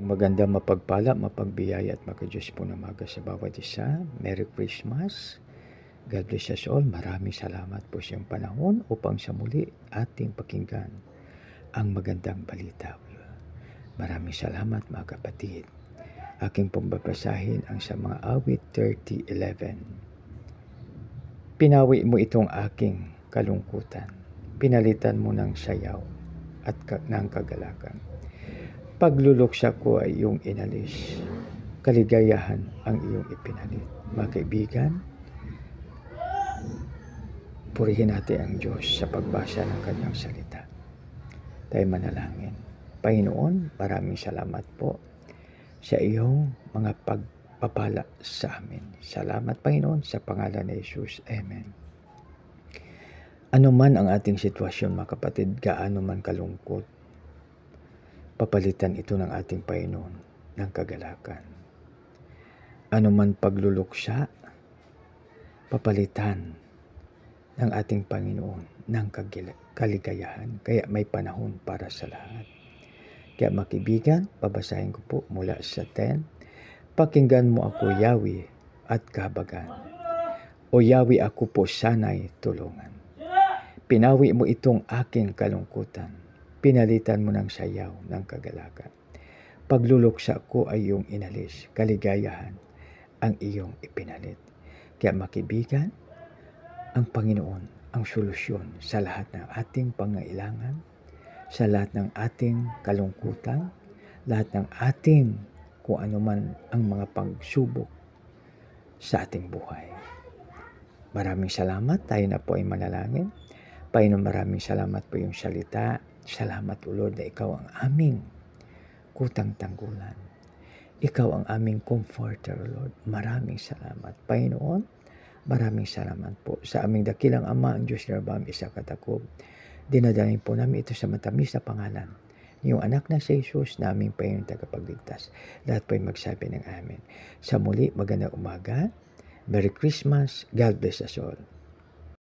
Magandang mapagpala, mapagbiyaya at makadiyos po na umaga sa bawat isa. Merry Christmas. God bless us all. Maraming salamat po sa iyong panahon upang sa muli ating pakinggan ang magandang balita. Maraming salamat mga kapatid. Aking pong babasahin ang sa mga awit 30:11. Pinawi mo itong aking kalungkutan. Pinalitan mo ng sayaw at ng kagalakan. Pagluluksa ko ay iyong inalis. Kaligayahan ang iyong ipinalit. Mga kaibigan, purihin natin ang Diyos sa pagbasa ng kanyang salita. Tayo manalangin. Panginoon, maraming salamat po sa iyong mga pagpapala sa amin. Salamat, Panginoon, sa pangalan ni Jesus. Amen. Ano man ang ating sitwasyon, mga kapatid, gaano man kalungkot, papalitan ito ng ating Panginoon ng kagalakan. Ano man pagluluksa, papalitan ng ating Panginoon ng kaligayahan. Kaya may panahon para sa lahat. Kaya makibigan, babasahin ko po mula sa 10. Pakinggan mo ako, Yahweh, at kahabagan. O Yahweh, ako po sana'y tulungan. Pinawi mo itong aking kalungkutan. Pinalitan mo ng sayaw ng kagalakan. Pagluluksa ko ay iyong inalis. Kaligayahan ang iyong ipinalit. Kaya makibigan, ang Panginoon ang solusyon sa lahat ng ating pangailangan, sa lahat ng ating kalungkutan, lahat ng ating kung ano man ang mga pagsubok sa ating buhay. Maraming salamat. Tayo na po ay manalangin. Panginoon, maraming salamat po yung salita. Salamat, O Lord, na ikaw ang aming kutang-tanggulan. Ikaw ang aming comforter, O Lord. Maraming salamat. Panginoon, maraming salamat po sa aming dakilang Ama, ang Diyos na Rabam, isa katakob. Dinadalhin po namin ito sa matamis na pangalan yung anak na si Jesus, na aming Panginoon tagapagligtas. Lahat po ay magsabi ng amen. Sa muli, magandang umaga. Merry Christmas. God bless us all.